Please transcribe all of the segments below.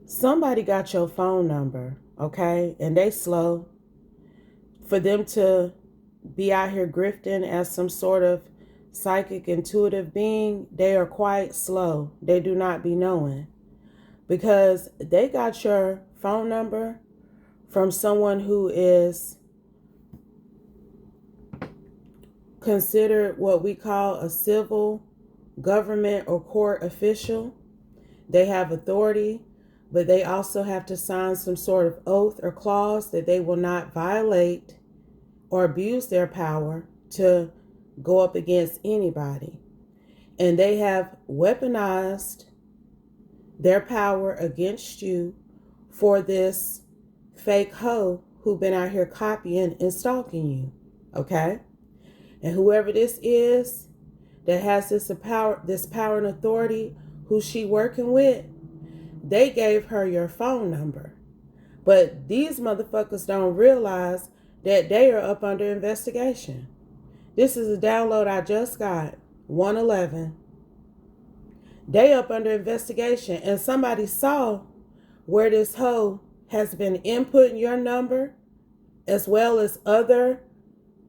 Somebody got your phone number, okay? And they slow. For them to be out here grifting as some sort of psychic intuitive being, they are quite slow. They do not be knowing. Because they got your phone number from someone who is considered what we call a civil government or court official. They have authority, but they also have to sign some sort of oath or clause that they will not violate or abuse their power to go up against anybody. And they have weaponized their power against you for this fake hoe who been out here copying and stalking you. Okay? And whoever this is that has this power and authority, who she working with, they gave her your phone number. But these motherfuckers don't realize that they are up under investigation. This is a download I just got, 111. They up under investigation, and somebody saw where this hoe has been inputting your number as well as other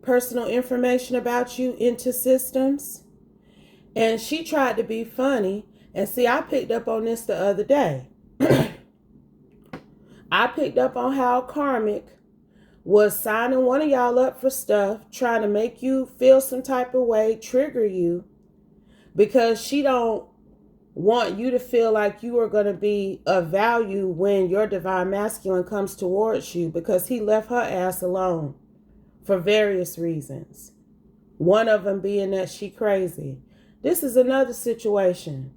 personal information about you into systems. And she tried to be funny. And see, I picked up on this the other day. I picked up on how Karmic was signing one of y'all up for stuff, trying to make you feel some type of way, trigger you, because she don't want you to feel like you are going to be of value when your divine masculine comes towards you, because he left her ass alone for various reasons. One of them being that she crazy. This is another situation.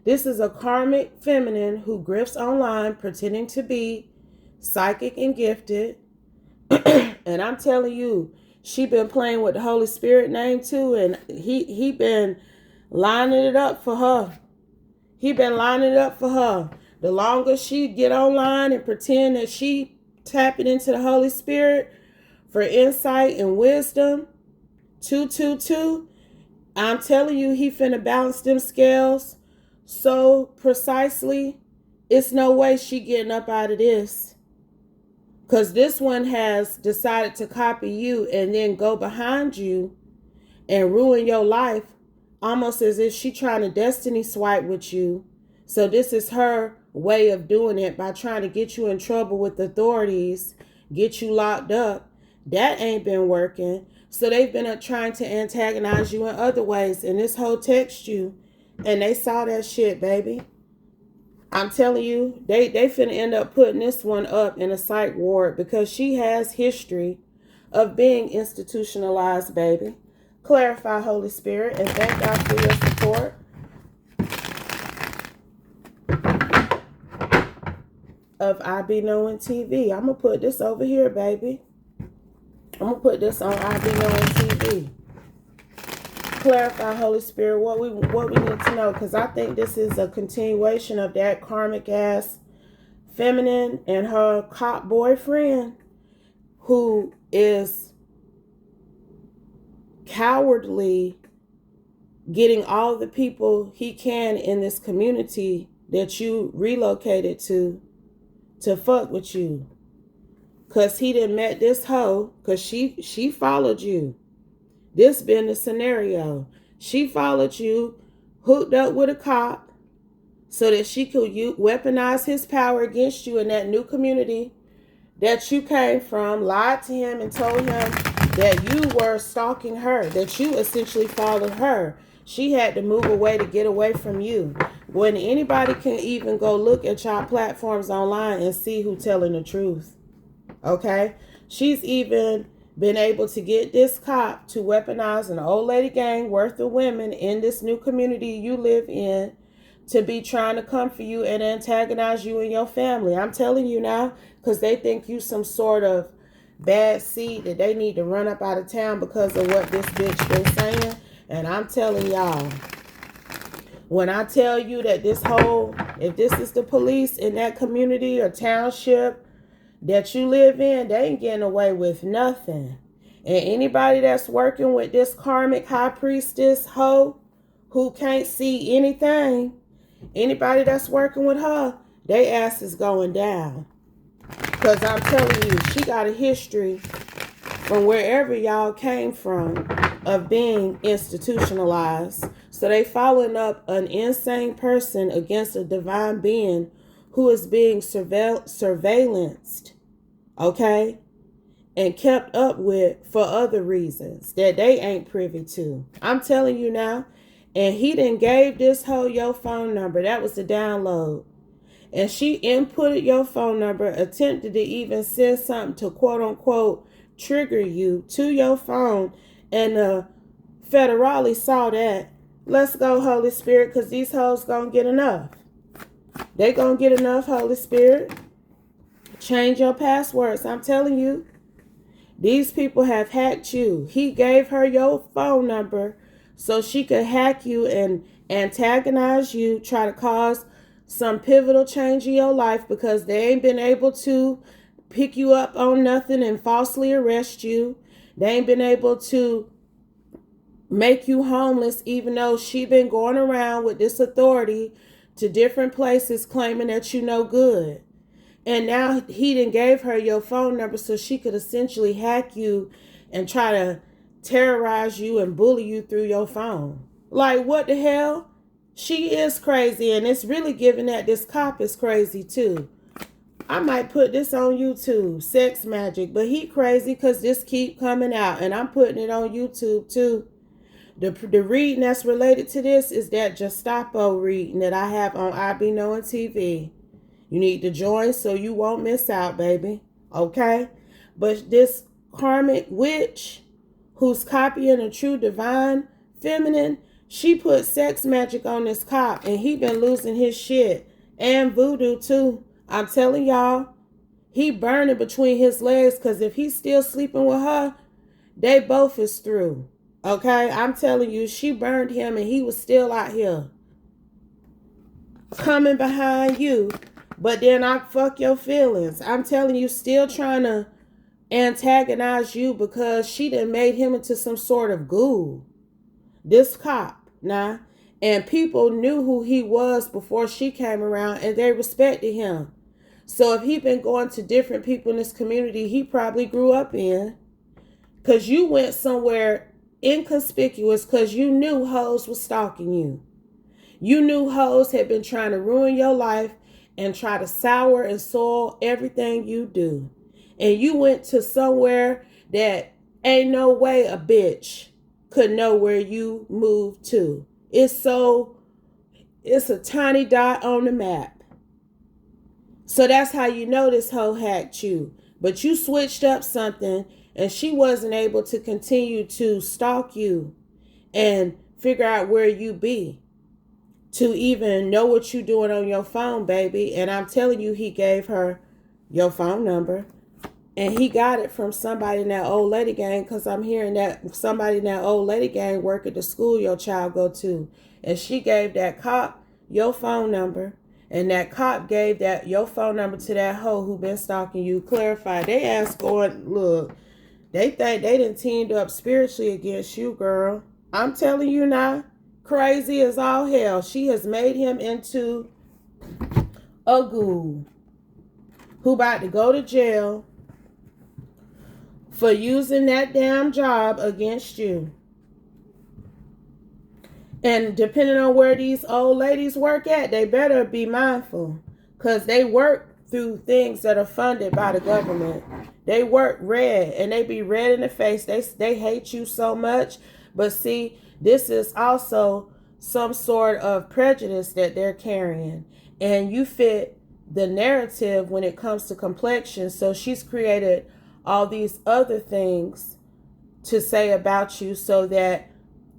This is a karmic feminine who grifts online pretending to be psychic and gifted. And I'm telling you, she been playing with the Holy Spirit name too, and he been lining it up for her. He been lining it up for her. The longer she get online and pretend that she tapping into the Holy Spirit for insight and wisdom, 222, I'm telling you, he finna balance them scales so precisely. It's no way she getting up out of this. Because this one has decided to copy you and then go behind you and ruin your life, almost as if she trying to destiny swipe with you. So this is her way of doing it, by trying to get you in trouble with authorities, get you locked up. That ain't been working. So they've been trying to antagonize you in other ways. And this whole text you, and they saw that shit, baby. I'm telling you, they finna end up putting this one up in a psych ward, because she has history of being institutionalized, baby. Clarify, Holy Spirit, and thank God for your support. Of I Be Knowing TV. I'm going to put this over here, baby. I'm going to put this on I Be Knowing TV. Clarify, Holy Spirit, what we need to know, because I think this is a continuation of that karmic ass feminine and her cop boyfriend who is cowardly getting all the people he can in this community that you relocated to fuck with you. Because he done met this hoe, because she followed you. This been the scenario. She followed you, hooked up with a cop, so that she could weaponize his power against you in that new community that you came from, lied to him and told him that you were stalking her, that you essentially followed her. She had to move away to get away from you. When anybody can even go look at y'all platforms online and see who telling the truth. Okay? She's even been able to get this cop to weaponize an old lady gang worth of women in this new community you live in to be trying to come for you and antagonize you and your family. I'm telling you now, because they think you some sort of bad seed that they need to run up out of town because of what this bitch been saying. And I'm telling y'all, when I tell you that if this is the police in that community or township that you live in, they ain't getting away with nothing. And anybody that's working with this karmic high priestess hoe who can't see anything, anybody that's working with her They ass is going down. Because I'm telling you, she got a history from wherever y'all came from of being institutionalized. So they following up an insane person against a divine being who is being surveillanced, okay? And kept up with for other reasons that they ain't privy to. I'm telling you now. And he done gave this hoe your phone number. That was the download. And she inputted your phone number, attempted to even send something to quote unquote trigger you to your phone. And federale saw that. Let's go, Holy Spirit, because these hoes gonna get enough. They gonna get enough, Holy Spirit. Change your passwords. I'm telling you. These people have hacked you. He gave her your phone number so she could hack you and antagonize you, try to cause some pivotal change in your life because they ain't been able to pick you up on nothing and falsely arrest you. They ain't been able to make you homeless, even though she been going around with this authority to different places claiming that you no good. And now he done gave her your phone number so she could essentially hack you and try to terrorize you and bully you through your phone. Like, what the hell? She is crazy, and it's really giving that this cop is crazy too. I might put this on YouTube, Sex Magic, but he crazy because this keep coming out, and I'm putting it on YouTube too. The reading that's related to this is that Gestapo reading that I have on I Be Knowing TV. You need to join so you won't miss out, baby. Okay? But this karmic witch who's copying a true divine feminine, she put sex magic on this cop and he been losing his shit. And voodoo too. I'm telling y'all, he burning between his legs because if he's still sleeping with her, they both is through. Okay? I'm telling you, she burned him and he was still out here coming behind you. But then I fuck your feelings. I'm telling you, still trying to antagonize you because she done made him into some sort of ghoul. This cop, nah. And people knew who he was before she came around and they respected him. So if he been going to different people in this community he probably grew up in, because you went somewhere inconspicuous because you knew hoes was stalking you. You knew hoes had been trying to ruin your life and try to sour and soil everything you do. And you went to somewhere that ain't no way a bitch could know where you moved to. It's a tiny dot on the map. So that's how you know this hoe hacked you. But you switched up something and she wasn't able to continue to stalk you and figure out where you be to even know what you doing on your phone, baby. And I'm telling you, he gave her your phone number. And he got it from somebody in that old lady gang, because I'm hearing that somebody in that old lady gang work at the school your child go to. And she gave that cop your phone number. And that cop gave that your phone number to that hoe who been stalking you. Clarify. They asked going, look, they think they done teamed up spiritually against you, girl. I'm telling you now. Crazy as all hell. She has made him into a ghoul who about to go to jail for using that damn job against you. And depending on where these old ladies work at, they better be mindful because they work through things that are funded by the government. They work red and they be red in the face. They hate you so much. But see, this is also some sort of prejudice that they're carrying. And you fit the narrative when it comes to complexion. So she's created all these other things to say about you so that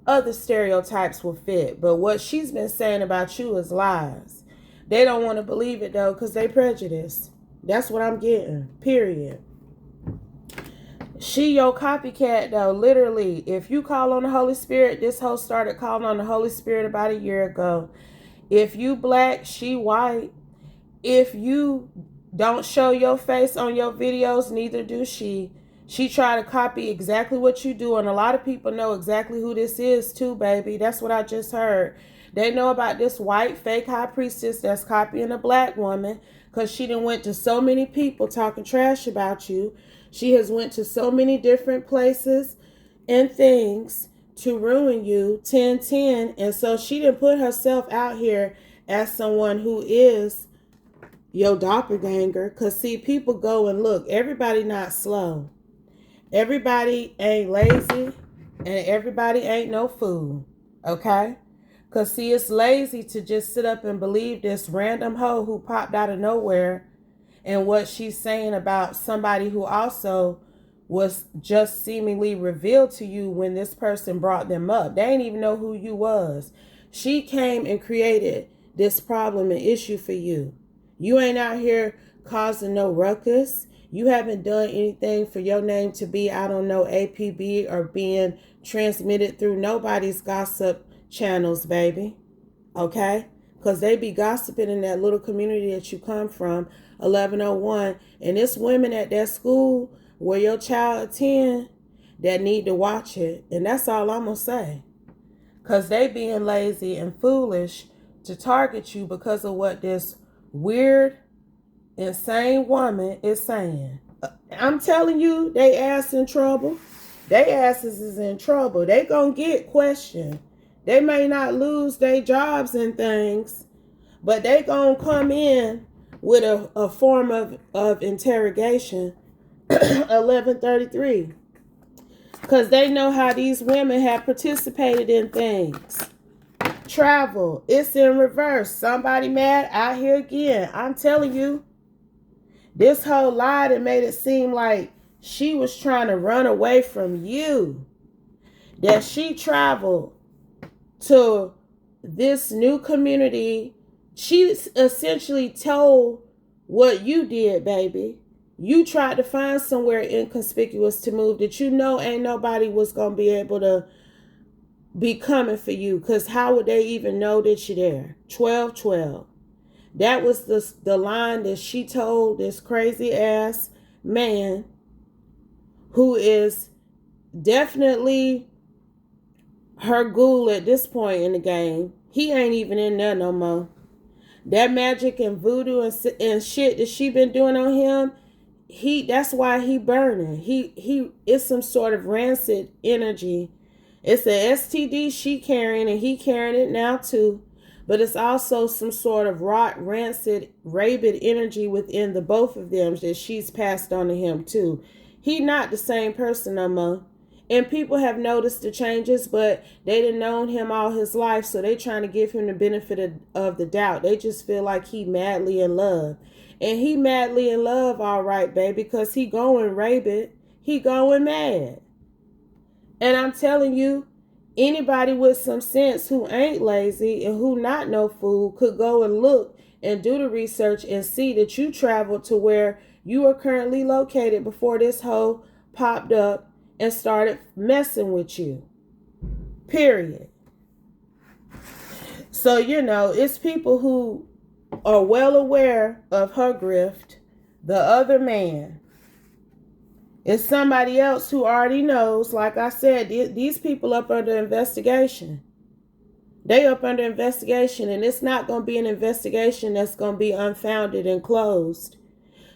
other stereotypes will fit. But what she's been saying about you is lies. They don't want to believe it though because they prejudice. That's what I'm getting. Period. She your copycat though, literally. If you call on the Holy Spirit, this hoe started calling on the Holy Spirit about a year ago. If you black, she white. If you don't show your face on your videos, neither do she. She tried to copy exactly what you do, and a lot of people know exactly who this is too, baby. That's what I just heard. They know about this white fake high priestess that's copying a black woman because she done went to so many people talking trash about you. She has went to so many different places and things to ruin you 10-10. And so she didn't put herself out here as someone who is your doppelganger. Because see, people go and look. Everybody not slow. Everybody ain't lazy. And everybody ain't no fool. Okay? Because see, it's lazy to just sit up and believe this random hoe who popped out of nowhere and what she's saying about somebody who also was just seemingly revealed to you when this person brought them up. They ain't even know who you was. She came and created this problem and issue for you. You ain't out here causing no ruckus. You haven't done anything for your name to be out on no APB or being transmitted through nobody's gossip channels, baby. Okay? Because they be gossiping in that little community that you come from, 1101. And it's women at that school where your child attend that need to watch it. And that's all I'm going to say. Because they being lazy and foolish to target you because of what this weird, insane woman is saying. I'm telling you, they ass in trouble. They asses is in trouble. They gonna get questioned. They may not lose their jobs and things, but they gonna come in with a form of interrogation. 1133. Because they know how these women have participated in things. Travel. It's in reverse. Somebody mad out here again. I'm telling you. This whole lie that made it seem like she was trying to run away from you. That she traveled to this new community. She essentially told what you did, baby. You tried to find somewhere inconspicuous to move that you know ain't nobody was going to be able to be coming for you. Because how would they even know that you're there? 1212. That was the line that she told this crazy ass man who is definitely her ghoul at this point in the game. He ain't even in there no more. That magic and voodoo and shit that she been doing on him, that's why he burning. He it's some sort of rancid energy. It's a STD she carrying and he carrying it now too. But it's also some sort of rot, rancid, rabid energy within the both of them that she's passed on to him too. He not the same person no more. And people have noticed the changes, but they didn't known him all his life, so they trying to give him the benefit of the doubt. They just feel like he madly in love. And he madly in love, all right, baby, because he going rabid. He going mad. And I'm telling you, anybody with some sense who ain't lazy and who not no fool could go and look and do the research and see that you traveled to where you are currently located before this hoe popped up and started messing with you. Period. So, it's people who are well aware of her grift. The other man is somebody else who already knows. Like I said, these people up under investigation. They up under investigation, and it's not going to be an investigation that's going to be unfounded and closed.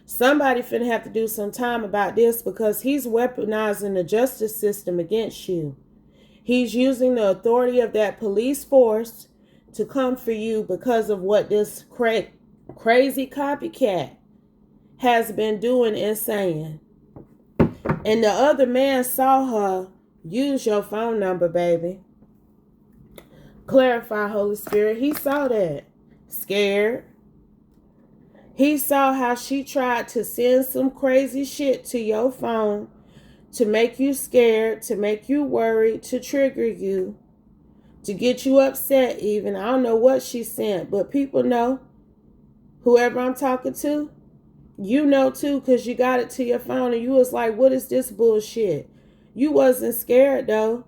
Somebody finna have to do some time about this because he's weaponizing the justice system against you. He's using the authority of that police force to come for you because of what this crazy copycat has been doing and saying. And the other man saw her use your phone number, baby. Clarify, Holy Spirit. He saw that. Scared. He saw how she tried to send some crazy shit to your phone to make you scared, to make you worried, to trigger you, to get you upset even. I don't know what she sent, but people know. Whoever I'm talking to, you know too, because you got it to your phone and you was like, what is this bullshit? You wasn't scared though.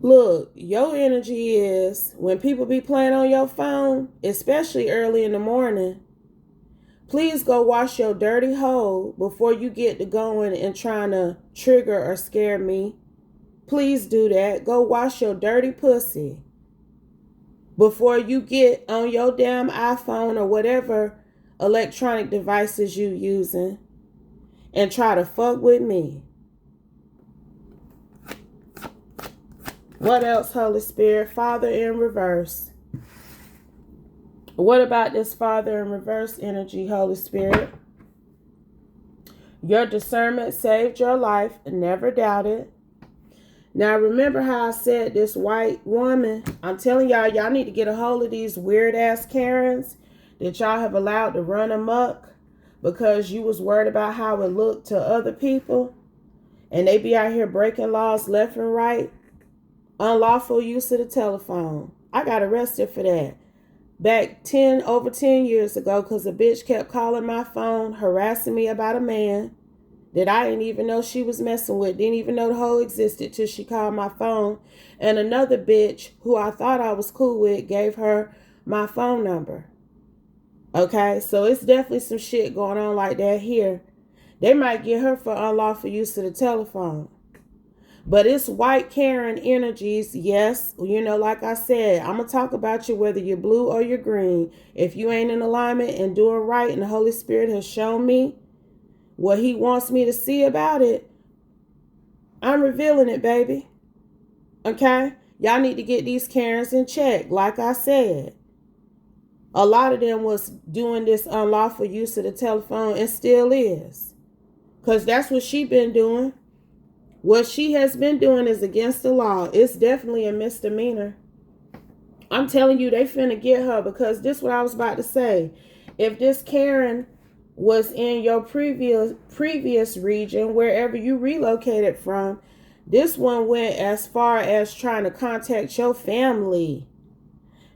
Look, your energy is when people be playing on your phone, especially early in the morning, please go wash your dirty hole before you get to going and trying to trigger or scare me. Please do that. Go wash your dirty pussy. before you get on your damn iPhone or whatever electronic devices you using and try to fuck with me. What else, Holy Spirit? Father in reverse. What about this Father in reverse energy, Holy Spirit? Your discernment saved your life. Never doubt it. Now, remember how I said this white woman? I'm telling y'all need to get a hold of these weird-ass Karens that y'all have allowed to run amok because you was worried about how it looked to other people. And they be out here breaking laws left and right. Unlawful use of the telephone. I got arrested for that. Back over 10 years ago because a bitch kept calling my phone, harassing me about a man that I didn't even know she was messing with. Didn't even know the hoe existed till she called my phone. And another bitch who I thought I was cool with gave her my phone number. Okay, so it's definitely some shit going on like that here. They might get her for unlawful use of the telephone. But it's white Karen energies. Yes, like I said, I'm going to talk about you whether you're blue or you're green. If you ain't in alignment and doing right and the Holy Spirit has shown me what he wants me to see about it, I'm revealing it, baby. Okay? Y'all need to get these Karens in check. Like I said, a lot of them was doing this unlawful use of the telephone and still is. Because that's what she been doing. What she has been doing is against the law. It's definitely a misdemeanor. I'm telling you, they finna get her because this is what I was about to say. If this Karen was in your previous region, wherever you relocated from, this one went as far as trying to contact your family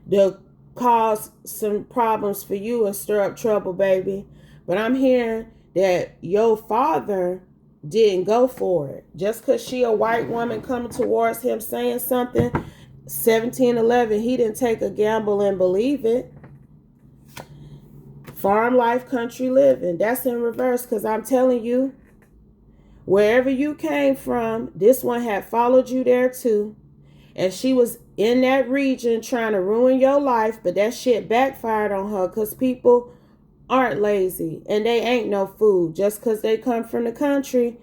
to cause some problems for you and stir up trouble, baby. But I'm hearing that your father didn't go for it. Just because she a white woman coming towards him saying something, 1711, he didn't take a gamble and believe it. Farm life, country living. That's in reverse because I'm telling you, wherever you came from, this one had followed you there too. And she was in that region trying to ruin your life, but that shit backfired on her because people aren't lazy and they ain't no fool just because they come from the country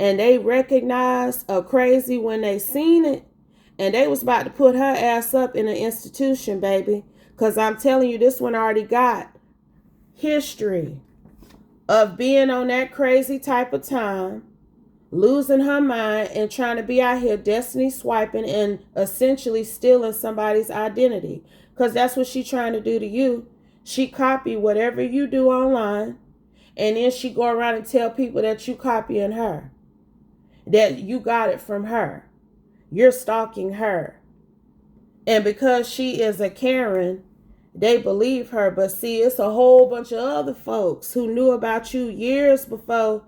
and they recognize a crazy when they seen it, and they was about to put her ass up in an institution, baby, because I'm telling you, this one already got history of being on that crazy type of time, losing her mind and trying to be out here destiny swiping and essentially stealing somebody's identity, because that's what she's trying to do to you. She copy whatever you do online, and then she go around and tell people that you copying her, that you got it from her. You're stalking her. And because she is a Karen, they believe her. But see, it's a whole bunch of other folks who knew about you years before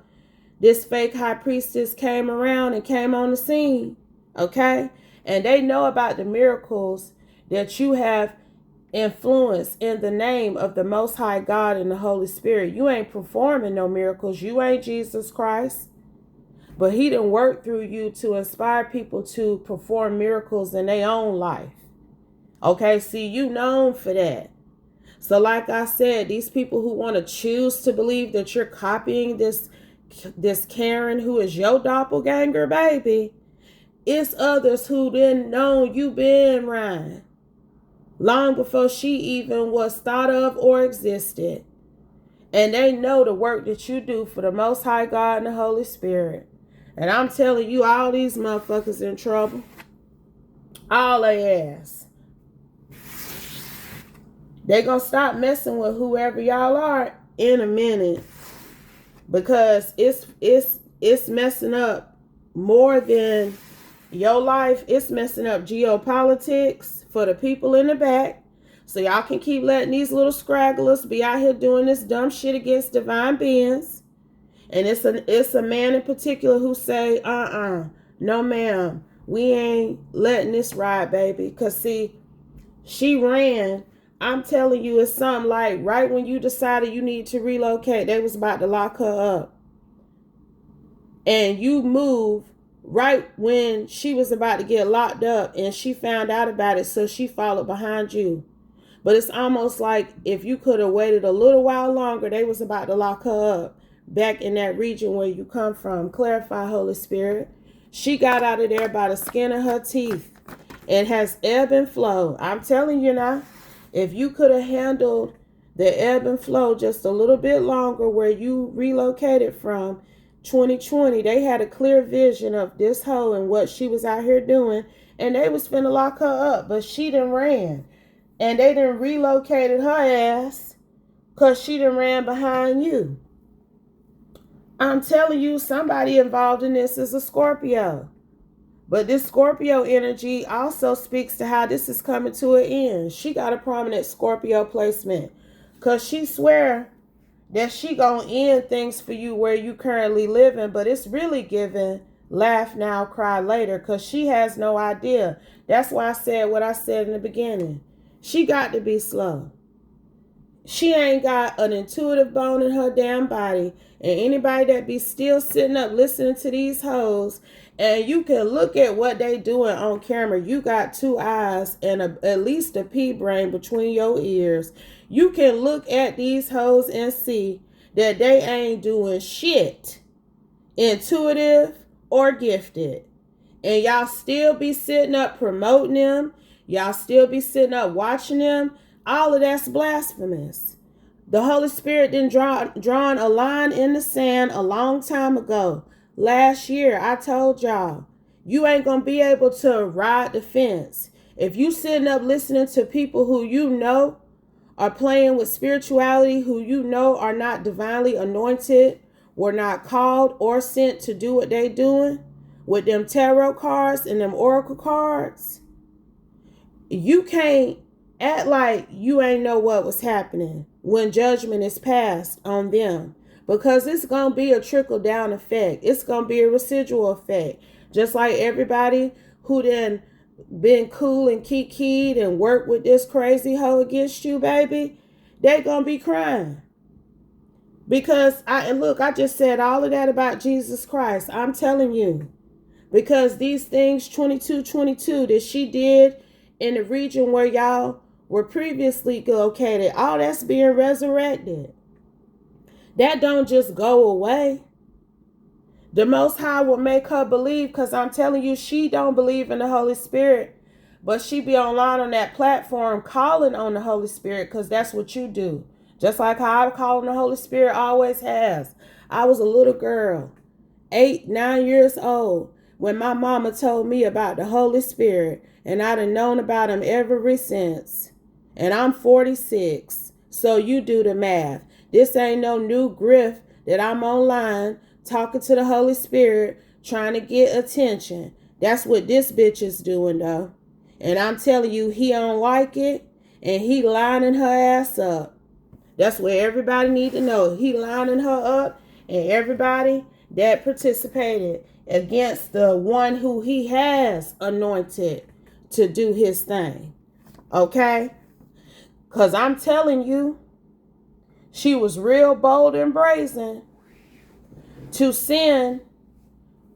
this fake high priestess came around and came on the scene. Okay? And they know about the miracles that you have influence in the name of the Most High God and the Holy Spirit. You ain't performing no miracles. You ain't Jesus Christ. But he done worked through you to inspire people to perform miracles in their own life. Okay, see, you known for that. So like I said, these people who want to choose to believe that you're copying this Karen who is your doppelganger, baby, it's others who didn't know you been Ryan long before she even was thought of or existed. And they know the work that you do for the Most High God and the Holy Spirit. And I'm telling you, all these motherfuckers in trouble. All they ass. They gonna stop messing with whoever y'all are in a minute. Because it's messing up more than your life. It's messing up geopolitics for the people in the back. So y'all can keep letting these little scragglers be out here doing this dumb shit against divine beings. And it's a man in particular who say, no ma'am, we ain't letting this ride, baby. Because see, she ran. I'm telling you, it's something like right when you decided you need to relocate, they was about to lock her up. And you move right when she was about to get locked up and she found out about it, so she followed behind you. But it's almost like if you could have waited a little while longer, they was about to lock her up back in that region where you come from. Clarify, Holy Spirit. She got out of there by the skin of her teeth. It has ebb and flow. I'm telling you now, if you could have handled the ebb and flow just a little bit longer where you relocated from 2020, they had a clear vision of this hoe and what she was out here doing, and they was finna lock her up, but she done ran. And they done relocated her ass because she done ran behind you. I'm telling you, somebody involved in this is a Scorpio. But this Scorpio energy also speaks to how this is coming to an end. She got a prominent Scorpio placement because she swear that she gonna end things for you where you currently living, but it's really giving laugh now, cry later, because she has no idea. That's why I said what I said in the beginning. She got to be slow. She ain't got an intuitive bone in her damn body. And anybody that be still sitting up listening to these hoes, and you can look at what they doing on camera. You got two eyes and at least a pea brain between your ears. You can look at these hoes and see that they ain't doing shit intuitive or gifted. And y'all still be sitting up promoting them. Y'all still be sitting up watching them. All of that's blasphemous. The Holy Spirit didn't drawn a line in the sand a long time ago. Last year, I told y'all, you ain't going to be able to ride the fence. If you sitting up listening to people who you know are playing with spirituality, who you know are not divinely anointed, were not called or sent to do what they doing with them tarot cards and them oracle cards, you can't act like you ain't know what was happening when judgment is passed on them, because it's going to be a trickle down effect. It's going to be a residual effect. Just like everybody who then been cool and kikied and worked with this crazy hoe against you, baby, they going to be crying. Because I just said all of that about Jesus Christ. I'm telling you, because these things 2222 that she did in the region where y'all were previously located, all that's being resurrected. That don't just go away. The Most High will make her believe, because I'm telling you, she don't believe in the Holy Spirit, but she be online on that platform calling on the Holy Spirit, because that's what you do. Just like how I call on the Holy Spirit always has. I was a little girl, 8, 9 years old, when my mama told me about the Holy Spirit, and I done known about him ever since. And I'm 46, so you do the math. This ain't no new grift that I'm online talking to the Holy Spirit, trying to get attention. That's what this bitch is doing, though. And I'm telling you, he don't like it, and he lining her ass up. That's what everybody need to know. He lining her up, and everybody that participated against the one who he has anointed to do his thing. Okay? Because I'm telling you, she was real bold and brazen to send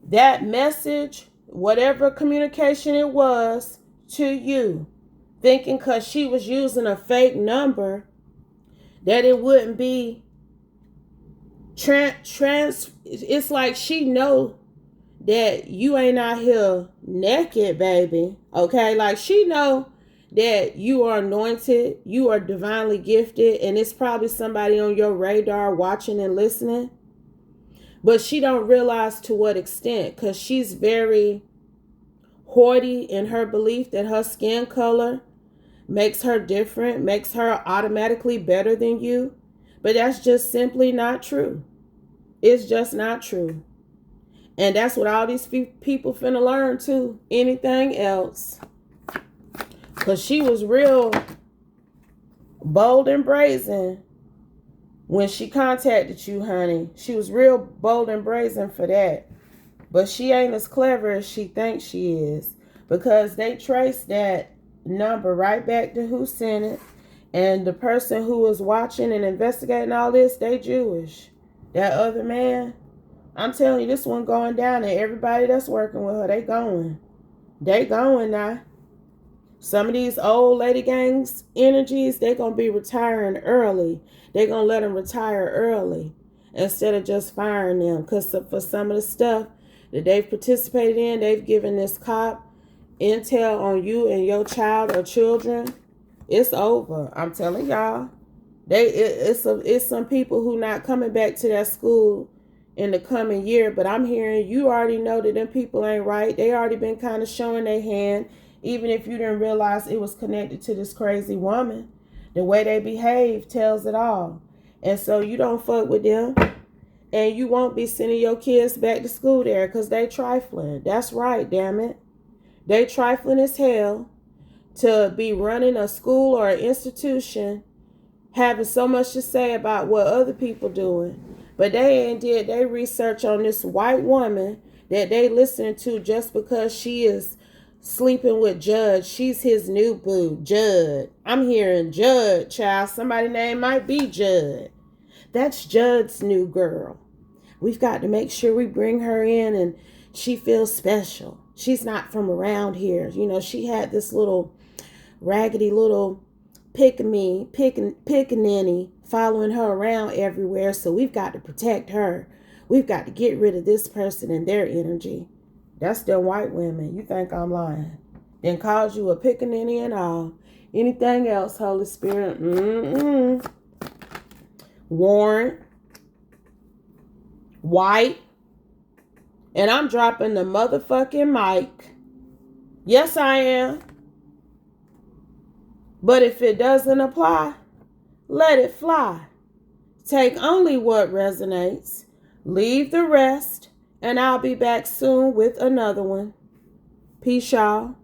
that message, whatever communication it was, to you, thinking because she was using a fake number that it wouldn't be it's like she know that you ain't out here naked, baby. Okay, like she know that you are anointed, you are divinely gifted, and it's probably somebody on your radar watching and listening. But she don't realize to what extent, because she's very hoity in her belief that her skin color makes her different, makes her automatically better than you. But that's just simply not true. It's just not true. And that's what all these people finna learn too. Anything else. Because she was real bold and brazen when she contacted you, honey. She was real bold and brazen for that. But she ain't as clever as she thinks she is. Because they traced that number right back to who sent it. And the person who was watching and investigating all this, they Jewish. That other man, I'm telling you, this one going down, and everybody that's working with her, they going. They going now. Some of these old lady gangs energies, they going to be retiring early. They going to let them retire early instead of just firing them. Because for some of the stuff that they've participated in, they've given this cop intel on you and your child or children. It's over. I'm telling y'all. It's some people who not coming back to that school in the coming year. But I'm hearing you already know that them people ain't right. They already been kind of showing their hand. Even if you didn't realize it was connected to this crazy woman, the way they behave tells it all. And so you don't fuck with them, and you won't be sending your kids back to school there because they trifling. That's right, damn it. They trifling as hell to be running a school or an institution, having so much to say about what other people doing. But they ain't did they research on this white woman that they listening to just because she is sleeping with Judge. She's his new boo, Judd. I'm hearing Judd, child. Somebody's name might be Judd. That's Judd's new girl. We've got to make sure we bring her in and she feels special. She's not from around here. You know, she had this little raggedy little pickaninny following her around everywhere. So we've got to protect her. We've got to get rid of this person and their energy. That's them white women. You think I'm lying? Then calls you a pickaninny and all. Anything else, Holy Spirit? Warrant. White. And I'm dropping the motherfucking mic. Yes, I am. But if it doesn't apply, let it fly. Take only what resonates. Leave the rest. And I'll be back soon with another one. Peace, y'all.